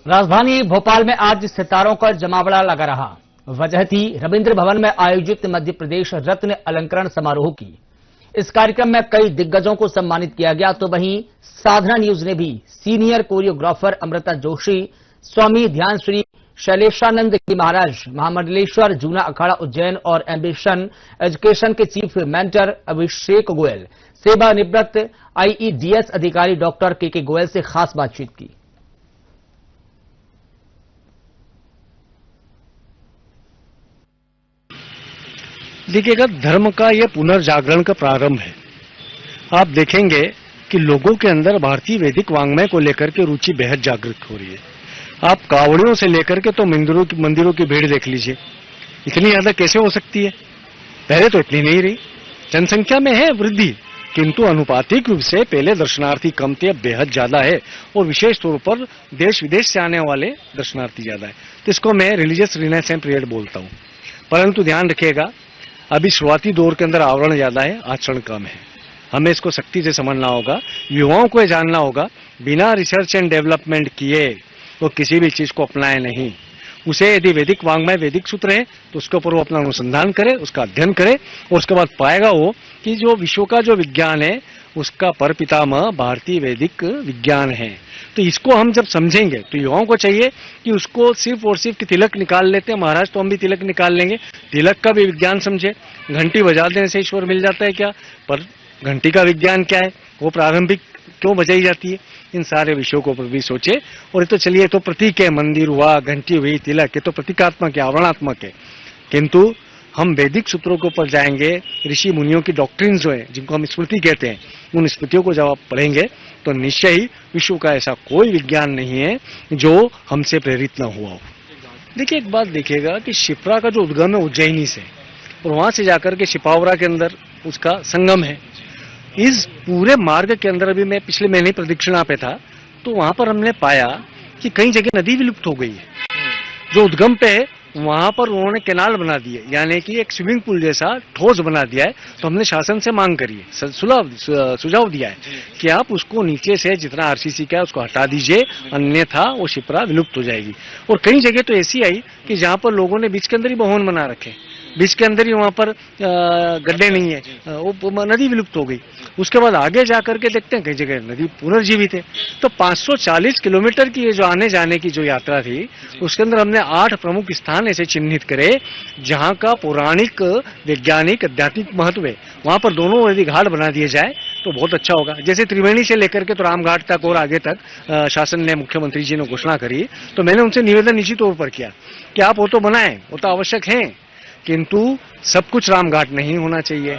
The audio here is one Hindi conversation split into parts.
राजधानी भोपाल में आज सितारों का जमावड़ा लगा रहा। वजह थी रविंद्र भवन में आयोजित मध्य प्रदेश रत्न अलंकरण समारोह की। इस कार्यक्रम में कई दिग्गजों को सम्मानित किया गया, तो वहीं साधना न्यूज ने भी सीनियर कोरियोग्राफर अमृता जोशी, स्वामी ध्यान श्री शैलेशानंद गिरी महाराज, महामंडलेश्वर जूना अखाड़ा उज्जैन और एम्बिशन एजुकेशन के चीफ मेंटर अभिषेक गोयल, सेवानिवृत्त आईईडीएस अधिकारी डॉक्टर के गोयल से खास बातचीत की। देखिएगा, धर्म का यह पुनर्जागरण का प्रारंभ है। आप देखेंगे कि लोगों के अंदर भारतीय वैदिक वांग्मय को लेकर के रुचि बेहद जागृत हो रही है। आप कावड़ियों से लेकर के तो मंदिरों की भीड़ देख लीजिए, इतनी ज्यादा कैसे हो सकती है? पहले तो इतनी नहीं रही। जनसंख्या में है वृद्धि, किंतु अनुपातिक रूप से पहले दर्शनार्थी कम थे, अब बेहद ज्यादा है, और विशेष तौर पर देश विदेश से आने वाले दर्शनार्थी ज्यादा है। तो इसको मैं रिलीजियस रिनेसेंस पीरियड बोलता हूँ। परंतु ध्यान रखिएगा, अभी शुरुआती दौर के अंदर आवरण ज्यादा है, आचरण कम है। हमें इसको सख्ती से समझना होगा, युवाओं को यह जानना होगा, बिना रिसर्च एंड डेवलपमेंट किए वो किसी भी चीज को अपनाए नहीं। उसे यदि वैदिक वांग्मय वैदिक सूत्र है तो उसके ऊपर वो अपना अनुसंधान करे, उसका अध्ययन करे, और उसके बाद पाएगा वो कि जो विश्व का जो विज्ञान है उसका परपितामह भारतीय वैदिक विज्ञान है। तो इसको हम जब समझेंगे तो युवाओं को चाहिए कि उसको सिर्फ और सिर्फ तिलक निकाल लेते हैं महाराज, तो हम भी तिलक निकाल लेंगे, तिलक का भी विज्ञान समझे। घंटी बजा देने से ईश्वर मिल जाता है क्या? पर घंटी का विज्ञान क्या है, वो प्रारंभिक क्यों बजाई जाती है? इन सारे विषयों को भी सोचे। और ये तो चलिए, तो प्रतीक है, मंदिर हुआ, घंटी हुई, तिलक, ये तो प्रतीकात्मक है, आवरणात्मक है। किंतु हम वैदिक सूत्रों के ऊपर जाएंगे, ऋषि मुनियों की डॉक्ट्रिन जो है, जिनको हम स्मृति कहते हैं, उन स्मृतियों को जब आप पढ़ेंगे तो निश्चय ही विश्व का ऐसा कोई विज्ञान नहीं है जो हमसे प्रेरित न हुआ हो। देखिए, एक बात देखिएगा कि शिप्रा का जो उद्गम है उज्जैनी से, और वहां से जाकर के शिपावरा के अंदर उसका संगम है। इस पूरे मार्ग के अंदर, अभी मैं पिछले महीने प्रदक्षिणा पे था, तो वहां पर हमने पाया कि कई जगह नदी विलुप्त हो गई है। जो उद्गम पे है वहां पर उन्होंने कैनाल बना दिए, यानी कि एक स्विमिंग पूल जैसा ठोस बना दिया है। तो हमने शासन से मांग करी है, सुझाव दिया है कि आप उसको नीचे से जितना आरसीसी का है उसको हटा दीजिए, अन्यथा वो शिप्रा विलुप्त हो जाएगी। और कई जगह तो ऐसी आई कि जहां पर लोगों ने बीच के अंदर ही भवन बना रखे, बीच के अंदर ही वहां पर गड्ढे नहीं है, वो नदी विलुप्त हो गई। उसके बाद आगे जाकर के देखते हैं कई जगह नदी पुनर्जीवित है। तो 540 किलोमीटर की ये जो आने जाने की जो यात्रा थी, उसके अंदर हमने 8 प्रमुख स्थान ऐसे चिन्हित करे जहां का पौराणिक, वैज्ञानिक, आध्यात्मिक महत्व है। वहां पर दोनों यदि घाट बना दिए जाए तो बहुत अच्छा होगा। जैसे त्रिवेणी से लेकर के तो रामघाट तक और आगे तक शासन ने, मुख्यमंत्री जी ने घोषणा करी, तो मैंने उनसे निवेदन निश्चित तौर पर किया कि आप वो तो बनाएं, वो तो आवश्यक है, किंतु सब कुछ रामघाट नहीं होना चाहिए।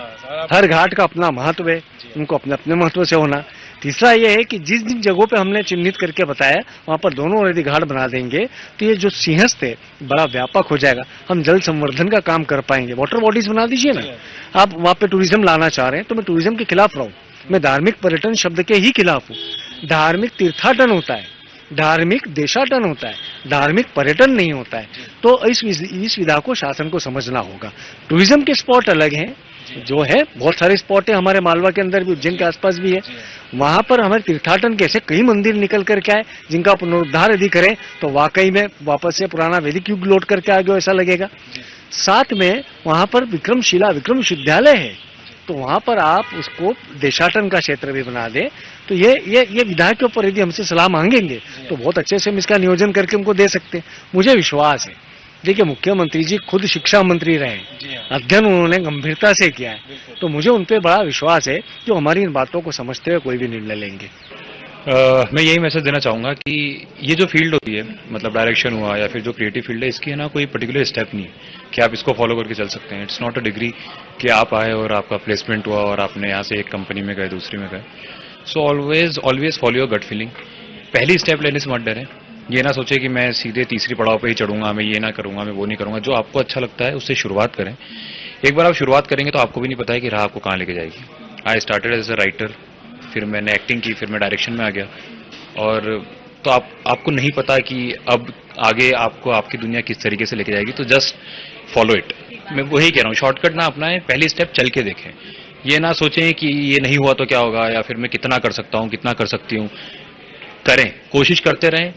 हर घाट का अपना महत्व है, उनको अपने अपने महत्व से होना। तीसरा ये है कि जिस जिन जगहों पे हमने चिन्हित करके बताया वहां पर दोनों यदि घाट बना देंगे तो ये जो सिंहस्थ है बड़ा व्यापक हो जाएगा। हम जल संवर्धन का काम कर पाएंगे। वाटर बॉडीज बना दीजिए ना। आप वहां पे टूरिज्म लाना चाह रहे हैं तो मैं टूरिज्म के खिलाफ रहूं, मैं धार्मिक पर्यटन शब्द के ही खिलाफ हूँ। धार्मिक तीर्थाटन होता है, धार्मिक देशाटन होता है, धार्मिक पर्यटन नहीं होता है। तो इस विधा को शासन को समझना होगा। टूरिज्म के स्पॉट अलग हैं, जो है बहुत सारे स्पॉट है हमारे मालवा के अंदर भी, उज्जैन के आसपास भी है। वहां पर हमारे तीर्थाटन के ऐसे कई मंदिर निकल करके आए जिनका पुनरुद्धार यदि करें तो वाकई में वापस से पुराना वैदिक युग लौट करके आ गया ऐसा लगेगा। साथ में वहां पर विक्रमशिला विक्रम विश्वविद्यालय है, तो वहां पर आप उसको देशाटन का क्षेत्र भी बना दे। तो ये विधायक के ऊपर यदि हमसे सलाह मांगेंगे तो बहुत अच्छे से हम इसका नियोजन करके उनको दे सकते हैं। मुझे विश्वास है, देखिए मुख्यमंत्री जी खुद शिक्षा मंत्री रहे, अध्ययन उन्होंने गंभीरता से किया है, तो मुझे उन पर बड़ा विश्वास है जो हमारी इन बातों को समझते हुए कोई भी निर्णय लेंगे। मैं यही मैसेज देना चाहूंगा कि ये जो फील्ड होती है, मतलब डायरेक्शन हुआ या फिर जो क्रिएटिव फील्ड है, इसकी है ना कोई पर्टिकुलर स्टेप नहीं कि आप इसको फॉलो करके चल सकते हैं। इट्स नॉट अ डिग्री कि आप आए और आपका प्लेसमेंट हुआ और आपने यहाँ से एक कंपनी में गए दूसरी में गए। So always follow your gut feeling. पहली स्टेप लेने से मत डरें। ये ना सोचे कि मैं सीधे तीसरी पड़ाव पे ही चढ़ूंगा, मैं ये ना करूंगा, मैं वो नहीं करूंगा। जो आपको अच्छा लगता है उससे शुरुआत करें। एक बार आप शुरुआत करेंगे तो आपको भी नहीं पता है कि राह आपको कहाँ लेके जाएगी। I started as a writer, फिर मैंने एक्टिंग की, फिर मैं डायरेक्शन में आ गया, और तो आपको नहीं पता कि अब आगे आपको आपकी दुनिया किस तरीके से लेके जाएगी। तो जस्ट फॉलो इट। मैं वही कह रहा हूँ, शॉर्टकट ना अपनाएं, पहली स्टेप चल के देखें। ये ना सोचें कि ये नहीं हुआ तो क्या होगा, या फिर मैं कितना कर सकता हूँ, कितना कर सकती हूँ। करें, कोशिश करते रहें,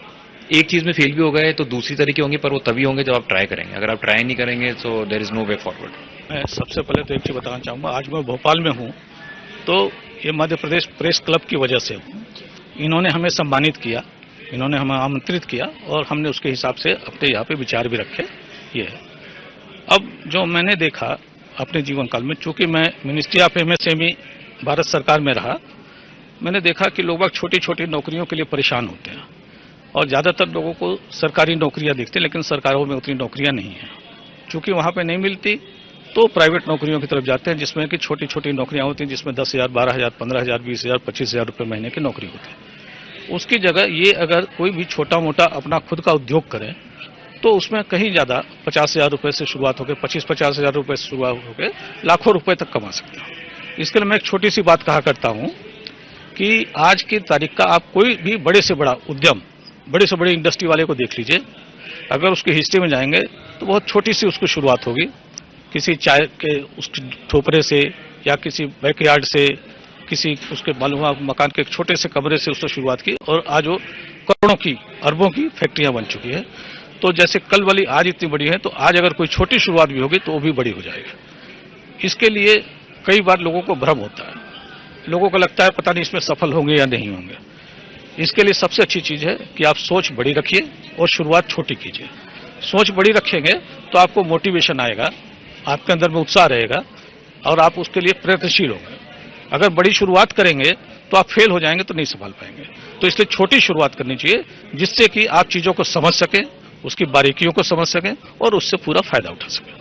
एक चीज में फेल भी हो गए तो दूसरी तरीके होंगे, पर वो तभी होंगे जब आप ट्राई करेंगे। अगर आप ट्राई नहीं करेंगे तो there is no way forward. मैं सबसे पहले तो एक चीज बताना चाहूंगा, आज मैं भोपाल में हूँ तो ये मध्य प्रदेश प्रेस क्लब की वजह से हूँ। इन्होंने हमें सम्मानित किया, इन्होंने हमें आमंत्रित किया और हमने उसके हिसाब से अपने यहाँ पे विचार भी रखे। ये है। अब जो मैंने देखा अपने जीवन काल में, चूंकि मैं मिनिस्ट्री ऑफ एमएसएमई भारत सरकार में रहा, मैंने देखा कि लोग छोटी छोटी नौकरियों के लिए परेशान होते हैं और ज्यादातर लोगों को सरकारी नौकरियां दिखती हैं, लेकिन सरकारों में उतनी नौकरियां नहीं हैं। चूंकि वहां पे नहीं मिलती तो प्राइवेट नौकरियों की तरफ जाते हैं, जिसमें कि छोटी छोटी नौकरियां होती हैं, जिसमें 10,000, 12,000, 15,000, 20,000, 25,000 रुपये महीने की नौकरी होती है। उसकी जगह ये अगर कोई भी छोटा मोटा अपना खुद का उद्योग करे तो उसमें कहीं ज्यादा 50,000 रुपये से शुरुआत होकर 25-50,000 रुपये से शुरुआत होकर लाखों रुपए तक कमा सकते हैं। इसके लिए मैं एक छोटी सी बात कहा करता हूं कि आज की तारीख का आप कोई भी बड़े से बड़ा उद्यम, बड़े से बड़े इंडस्ट्री वाले को देख लीजिए, अगर उसकी हिस्ट्री में जाएंगे तो बहुत छोटी सी उसकी शुरुआत होगी, किसी चाय के उसके ठोपरे से या किसी बैकयार्ड से, किसी उसके मालूम मकान के एक छोटे से कमरे से उसने शुरुआत की और आज वो करोड़ों की, अरबों की फैक्ट्रियां बन चुकी है। तो जैसे कल वाली आज इतनी बड़ी है, तो आज अगर कोई छोटी शुरुआत भी होगी तो वो भी बड़ी हो जाएगी। इसके लिए कई बार लोगों को भ्रम होता है, लोगों को लगता है पता नहीं इसमें सफल होंगे या नहीं होंगे। इसके लिए सबसे अच्छी चीज है कि आप सोच बड़ी रखिए और शुरुआत छोटी कीजिए। सोच बड़ी रखेंगे तो आपको मोटिवेशन आएगा, आपके अंदर में उत्साह रहेगा और आप उसके लिए प्रयत्नशील होंगे। अगर बड़ी शुरुआत करेंगे तो आप फेल हो जाएंगे तो नहीं संभाल पाएंगे। तो इसलिए छोटी शुरुआत करनी चाहिए, जिससे कि आप चीजों को समझ सकें, उसकी बारीकियों को समझ सकें और उससे पूरा फायदा उठा सकें।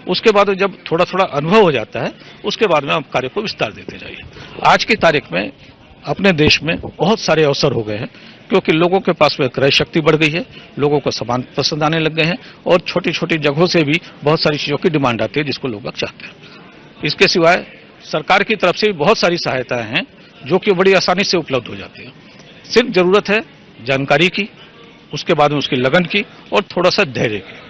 उसके बाद जब थोड़ा थोड़ा अनुभव हो जाता है, उसके बाद में आप कार्य को विस्तार देते जाइए। आज की तारीख में अपने देश में बहुत सारे अवसर हो गए हैं, क्योंकि लोगों के पास में क्रय शक्ति बढ़ गई है, लोगों को सामान पसंद आने लग गए हैं और छोटी छोटी जगहों से भी बहुत सारी चीजों की डिमांड आती है जिसको लोग चाहते हैं। इसके सिवाय सरकार की तरफ से भी बहुत सारी सहायताएं हैं जो कि बड़ी आसानी से उपलब्ध हो जाती है। सिर्फ जरूरत है जानकारी की, उसके बाद में उसकी लगन की और थोड़ा सा धैर्य की।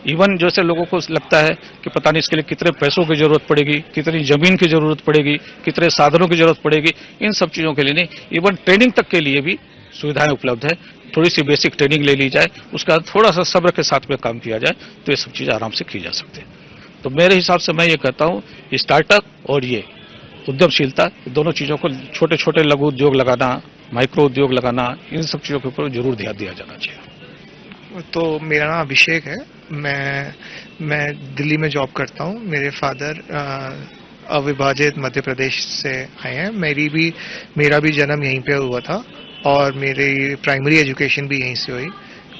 इवन जैसे लोगों को लगता है कि पता नहीं इसके लिए कितने पैसों की जरूरत पड़ेगी, कितनी जमीन की जरूरत पड़ेगी, कितने साधनों की जरूरत पड़ेगी, इन सब चीजों के लिए नहीं, इवन ट्रेनिंग तक के लिए भी सुविधाएं उपलब्ध है। थोड़ी सी बेसिक ट्रेनिंग ले ली जाए, उसके बाद थोड़ा सा सब्र के साथ में काम किया जाए तो ये सब चीजें आराम से की जा सकती है। तो मेरे हिसाब से मैं ये कहता हूँ, स्टार्टअप और ये उद्यमशीलता, दोनों चीजों को, छोटे छोटे लघु उद्योग लगाना, माइक्रो उद्योग लगाना, इन सब चीजों के ऊपर जरूर ध्यान दिया जाना चाहिए। तो मेरा नाम अभिषेक है, मैं दिल्ली में जॉब करता हूँ। मेरे फादर अविभाजित मध्य प्रदेश से आए हैं। मेरा भी जन्म यहीं पे हुआ था और मेरी प्राइमरी एजुकेशन भी यहीं से हुई।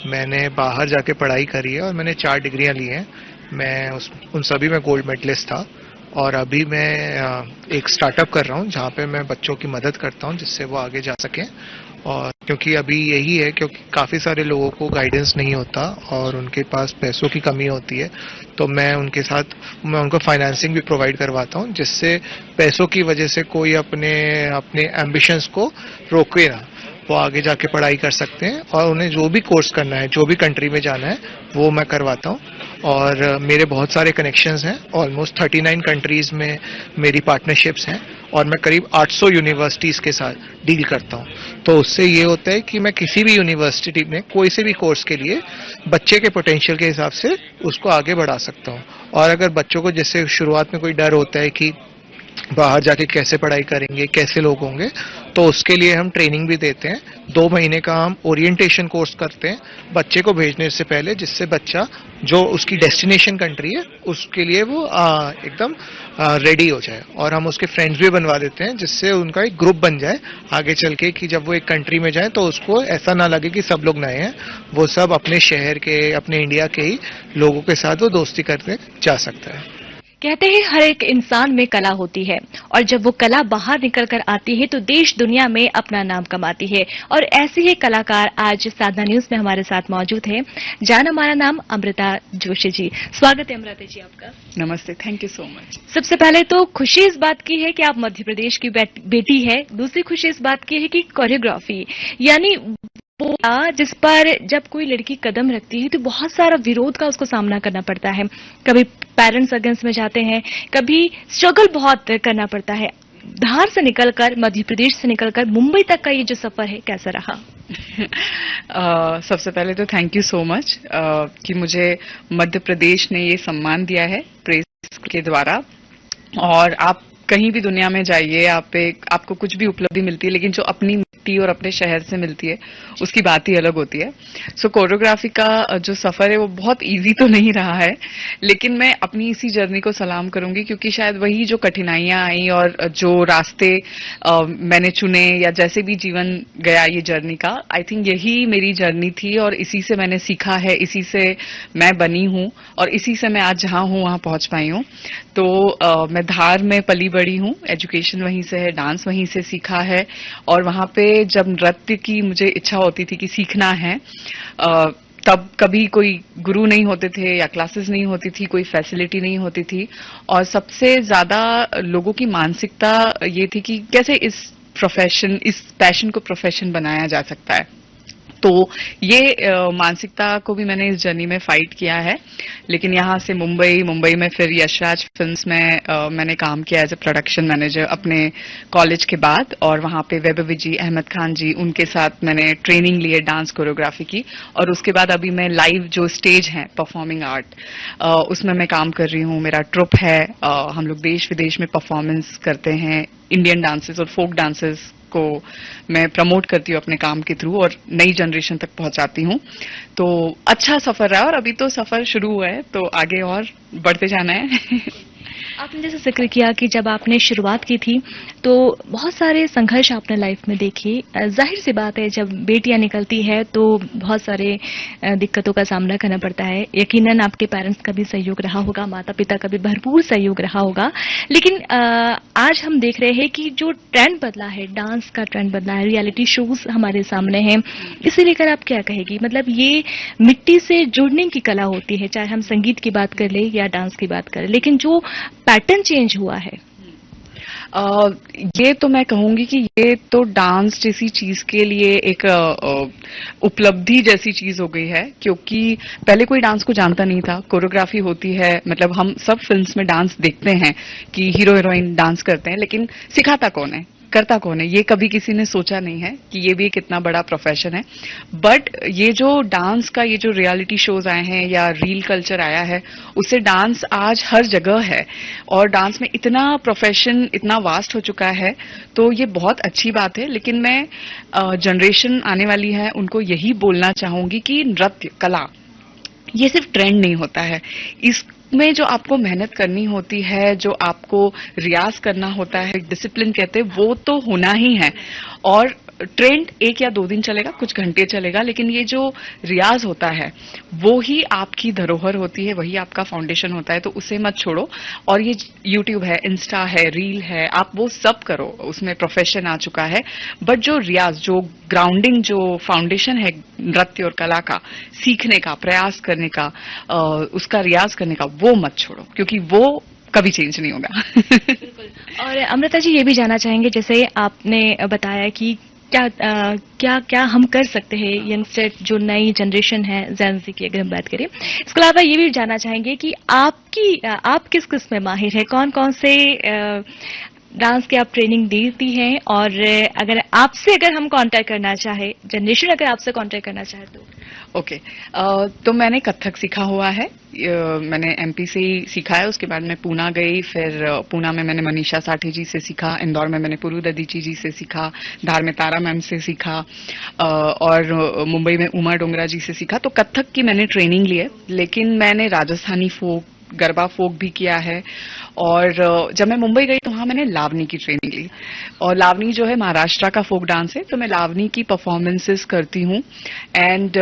मैंने बाहर जाके पढ़ाई करी है और मैंने 4 डिग्रियां ली हैं। मैं उन सभी में गोल्ड मेडलिस्ट था और अभी मैं एक स्टार्टअप कर रहा हूँ जहाँ पे मैं बच्चों की मदद करता हूँ जिससे वो आगे जा सकें। और क्योंकि अभी यही है, क्योंकि काफ़ी सारे लोगों को गाइडेंस नहीं होता और उनके पास पैसों की कमी होती है, तो मैं उनको फाइनेंसिंग भी प्रोवाइड करवाता हूँ, जिससे पैसों की वजह से कोई अपने एम्बिशंस को रोके ना, वो आगे जाके पढ़ाई कर सकते हैं और उन्हें जो भी कोर्स करना है, जो भी कंट्री में जाना है, वो मैं करवाता हूँ। और मेरे बहुत सारे कनेक्शंस हैं, ऑलमोस्ट 39 कंट्रीज में मेरी पार्टनरशिप्स हैं और मैं करीब 800 यूनिवर्सिटीज़ के साथ डील करता हूँ। तो उससे ये होता है कि मैं किसी भी यूनिवर्सिटी में कोई से भी कोर्स के लिए बच्चे के पोटेंशियल के हिसाब से उसको आगे बढ़ा सकता हूँ। और अगर बच्चों को जैसे शुरुआत में कोई डर होता है कि बाहर जाके कैसे पढ़ाई करेंगे, कैसे लोग होंगे, तो उसके लिए हम ट्रेनिंग भी देते हैं। 2 महीने का हम ओरिएंटेशन कोर्स करते हैं बच्चे को भेजने से पहले, जिससे बच्चा जो उसकी डेस्टिनेशन कंट्री है उसके लिए वो एकदम रेडी हो जाए। और हम उसके फ्रेंड्स भी बनवा देते हैं, जिससे उनका एक ग्रुप बन जाए आगे चल के, कि जब वो एक कंट्री में जाए तो उसको ऐसा ना लगे कि सब लोग नए हैं, वो सब अपने शहर के, अपने इंडिया के ही लोगों के साथ वो दोस्ती करते जा सकता है। कहते हैं हर एक इंसान में कला होती है और जब वो कला बाहर निकल कर आती है तो देश दुनिया में अपना नाम कमाती है। और ऐसे ही कलाकार आज साधना न्यूज में हमारे साथ मौजूद है। जान हमारा नाम अमृता जोशी जी। स्वागत है अमृता जी आपका। नमस्ते, थैंक यू सो मच। सबसे पहले तो खुशी इस बात की है कि आप मध्य प्रदेश की बेटी है। दूसरी खुशी इस बात की है कि कोरियोग्राफी यानी जिस पर जब कोई लड़की कदम रखती है तो बहुत सारा विरोध का उसको सामना करना पड़ता है। कभी पेरेंट्स अगेंस्ट में जाते हैं, कभी स्ट्रगल बहुत करना पड़ता है। धार से निकलकर, मध्य प्रदेश से निकलकर मुंबई तक का ये जो सफर है कैसा रहा? सबसे पहले तो थैंक यू सो मच कि मुझे मध्य प्रदेश ने ये सम्मान दिया है प्रेस के द्वारा। और आप कहीं भी दुनिया में जाइए, आपको कुछ भी उपलब्धि मिलती है, लेकिन जो अपनी मिट्टी और अपने शहर से मिलती है उसकी बात ही अलग होती है। सो कोरियोग्राफी का जो सफर है वो बहुत इजी तो नहीं रहा है, लेकिन मैं अपनी इसी जर्नी को सलाम करूंगी, क्योंकि शायद वही जो कठिनाइयां आई और जो रास्ते मैंने चुने या जैसे भी जीवन गया ये जर्नी का, आई थिंक यही मेरी जर्नी थी और इसी से मैंने सीखा है, इसी से मैं बनी हूं और इसी से मैं आज जहां हूं वहां पहुंच पाई हूं। तो मैं धार में पली बड़ी हूं, एजुकेशन वहीं से है, डांस वहीं से सीखा है। और वहां पे जब नृत्य की मुझे इच्छा होती थी कि सीखना है, तब कभी कोई गुरु नहीं होते थे या क्लासेस नहीं होती थी, कोई फैसिलिटी नहीं होती थी। और सबसे ज्यादा लोगों की मानसिकता ये थी कि कैसे इस पैशन को प्रोफेशन बनाया जा सकता है। तो ये मानसिकता को भी मैंने इस जर्नी में फाइट किया है। लेकिन यहाँ से मुंबई में फिर यशराज फिल्म्स में मैंने काम किया एज ए प्रोडक्शन मैनेजर अपने कॉलेज के बाद। और वहाँ पे वैभवी जी, अहमद खान जी, उनके साथ मैंने ट्रेनिंग ली है डांस कोरियोग्राफी की। और उसके बाद अभी मैं लाइव जो स्टेज है परफॉर्मिंग आर्ट, उसमें मैं काम कर रही हूँ। मेरा ट्रुप है, हम लोग देश विदेश में परफॉर्मेंस करते हैं। इंडियन डांसेस और फोक डांसेस को मैं प्रमोट करती हूँ अपने काम के थ्रू और नई जनरेशन तक पहुंचाती हूँ। तो अच्छा सफर रहा और अभी तो सफर शुरू हुआ है, तो आगे और बढ़ते जाना है। आपने जैसे जिक्र किया कि जब आपने शुरुआत की थी तो बहुत सारे संघर्ष आपने लाइफ में देखे। जाहिर सी बात है, जब बेटियां निकलती है तो बहुत सारे दिक्कतों का सामना करना पड़ता है। यकीनन आपके पेरेंट्स का भी सहयोग रहा होगा, माता पिता का भी भरपूर सहयोग रहा होगा। लेकिन आज हम देख रहे हैं कि जो ट्रेंड बदला है, डांस का ट्रेंड बदला है, रियलिटी शोज हमारे सामने हैं, इसे लेकर आप क्या कहेगी? मतलब ये मिट्टी से जुड़ने की कला होती है, चाहे हम संगीत की बात कर ले या डांस की बात करें, लेकिन जो पैटर्न चेंज हुआ है, ये तो मैं कहूंगी कि ये तो डांस जैसी चीज के लिए एक उपलब्धि जैसी चीज हो गई है। क्योंकि पहले कोई डांस को जानता नहीं था। कोरियोग्राफी होती है, मतलब हम सब फिल्म्स में डांस देखते हैं कि हीरो हीरोइन डांस करते हैं, लेकिन सिखाता कौन है, करता कौन है, ये कभी किसी ने सोचा नहीं है कि ये भी कितना बड़ा प्रोफेशन है। बट ये जो डांस का ये जो रियलिटी शोज आए हैं या रील कल्चर आया है, उससे डांस आज हर जगह है और डांस में इतना प्रोफेशन इतना वास्ट हो चुका है। तो ये बहुत अच्छी बात है। लेकिन मैं जनरेशन आने वाली है उनको यही बोलना चाहूंगी कि नृत्य कला ये सिर्फ ट्रेंड नहीं होता है। इसमें जो आपको मेहनत करनी होती है, जो आपको रियाज करना होता है, डिसिप्लिन कहते हैं, वो तो होना ही है। और ट्रेंड 1 या 2 दिन चलेगा, कुछ घंटे चलेगा, लेकिन ये जो रियाज होता है वो ही आपकी धरोहर होती है, वही आपका फाउंडेशन होता है। तो उसे मत छोड़ो। और ये यूट्यूब है, इंस्टा है, रील है, आप वो सब करो, उसमें प्रोफेशन आ चुका है। बट जो रियाज, जो ग्राउंडिंग, जो फाउंडेशन है नृत्य और कला का, सीखने का, प्रयास करने का, उसका रियाज करने का, वो मत छोड़ो, क्योंकि वो कभी चेंज नहीं होगा। और अमृता जी, ये भी जानना चाहेंगे, जैसे आपने बताया कि क्या हम कर सकते हैं यंगस्टर, जो नई जनरेशन है जेन ज़ी की अगर हम बात करें। इसके अलावा ये भी जानना चाहेंगे कि आप किस किस्म में माहिर है, कौन कौन से डांस की आप ट्रेनिंग देती हैं, और अगर हम कांटेक्ट करना चाहे, जनरेशन अगर आपसे कांटेक्ट करना चाहे तो? ओके, तो मैंने कथक सीखा हुआ है। मैंने एमपी से ही सीखा है। उसके बाद मैं पूना गई, फिर पूना में मैंने मनीषा साठी जी से सीखा, इंदौर में मैंने पुरु ददीची जी से सीखा, धार में तारा मैम से सीखा, और मुंबई में उमा डोंगरा जी से सीखा। तो कथक की मैंने ट्रेनिंग ली है। लेकिन मैंने राजस्थानी फोक, गरबा फोक भी किया है। और जब मैं मुंबई गई तो वहां मैंने लावनी की ट्रेनिंग ली। और लावनी जो है महाराष्ट्र का फोक डांस है, तो मैं लावनी की परफॉर्मेंसेस करती हूँ। एंड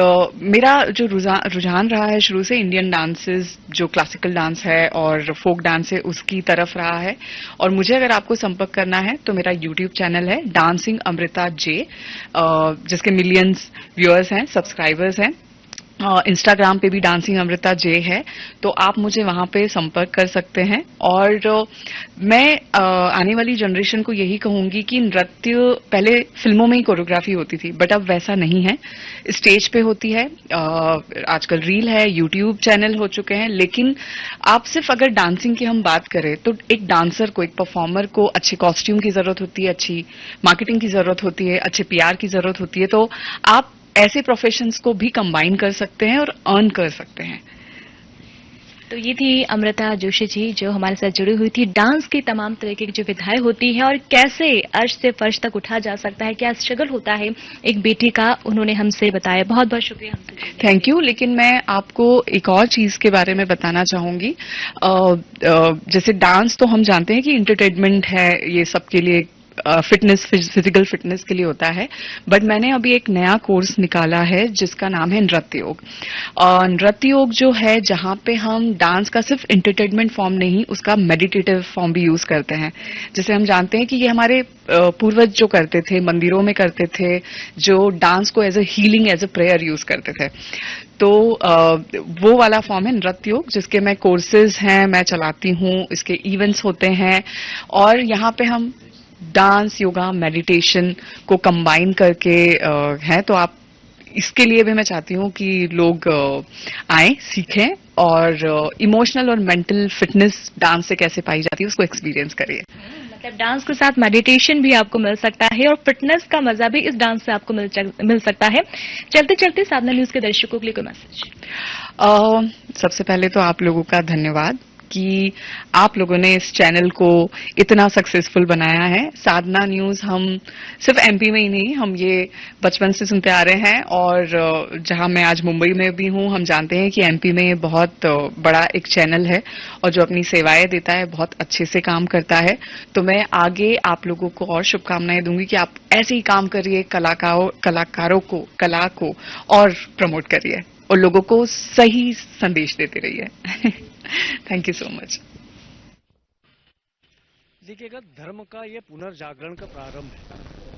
मेरा जो रुझान रहा है शुरू से इंडियन डांसेस, जो क्लासिकल डांस है और फोक डांस है, उसकी तरफ रहा है। और मुझे अगर आपको संपर्क करना है तो मेरा यूट्यूब चैनल है डांसिंग अमृता जे, जिसके मिलियंस व्यूअर्स हैं, सब्सक्राइबर्स हैं। इंस्टाग्राम पे भी डांसिंग अमृता जे है, तो आप मुझे वहां पे संपर्क कर सकते हैं। और मैं आने वाली जनरेशन को यही कहूंगी कि नृत्य पहले फिल्मों में ही कोरियोग्राफी होती थी, बट अब वैसा नहीं है, स्टेज पे होती है। आजकल रील है, यूट्यूब चैनल हो चुके हैं, लेकिन आप सिर्फ अगर डांसिंग की हम बात करें तो एक डांसर को, एक परफॉर्मर को अच्छे कॉस्ट्यूम की जरूरत होती है, अच्छी मार्केटिंग की जरूरत होती है, अच्छे पीआर की जरूरत होती है। तो आप ऐसे प्रोफेशंस को भी कंबाइन कर सकते हैं और अर्न कर सकते हैं। तो ये थी अमृता जोशी जी जो हमारे साथ जुड़ी हुई थी। डांस की तमाम तरह की जो विधाएं होती है और कैसे अर्श से फर्श तक उठा जा सकता है, क्या स्ट्रगल होता है एक बेटी का, उन्होंने हमसे बताया। बहुत बहुत शुक्रिया हमसे। Thank you. लेकिन मैं आपको एक और चीज के बारे में बताना चाहूंगी। जैसे डांस तो हम जानते हैं कि एंटरटेनमेंट है, ये सबके लिए फिटनेस, फिजिकल फिटनेस के लिए होता है, बट मैंने अभी एक नया कोर्स निकाला है जिसका नाम है नृत्य योग। नृत्य योग जो है, जहां पे हम डांस का सिर्फ एंटरटेनमेंट फॉर्म नहीं, उसका मेडिटेटिव फॉर्म भी यूज करते हैं। जैसे हम जानते हैं कि ये हमारे पूर्वज जो करते थे, मंदिरों में करते थे, जो डांस को as a healing, as a prayer use करते थे, तो वो वाला फॉर्म है नृत्य योग, जिसके मैं कोर्सेज हैं, मैं चलाती हूँ, इसके इवेंट्स होते हैं, और यहाँ पे हम डांस, योगा, मेडिटेशन को कंबाइन करके है। तो आप, इसके लिए भी मैं चाहती हूँ कि लोग आए, सीखें और इमोशनल और मेंटल फिटनेस डांस से कैसे पाई जाती है उसको एक्सपीरियंस करिए। मतलब डांस के साथ मेडिटेशन भी आपको मिल सकता है और फिटनेस का मजा भी इस डांस से आपको मिल सकता है। चलते चलते साधना न्यूज के दर्शकों के लिए कोई मैसेज? सबसे पहले तो आप लोगों का धन्यवाद कि आप लोगों ने इस चैनल को इतना सक्सेसफुल बनाया है। साधना न्यूज हम सिर्फ एमपी में ही नहीं, हम ये बचपन से सुनते आ रहे हैं, और जहां मैं आज मुंबई में भी हूं, हम जानते हैं कि एमपी में बहुत बड़ा एक चैनल है और जो अपनी सेवाएं देता है, बहुत अच्छे से काम करता है। तो मैं आगे आप लोगों को और शुभकामनाएं दूंगी कि आप ऐसे ही काम करिए, कलाकारों को, कला को और प्रमोट करिए और लोगों को सही संदेश देते रहिए। Thank you so much. देखिएगा, धर्म का ये पुनर्जागरण का प्रारंभ है।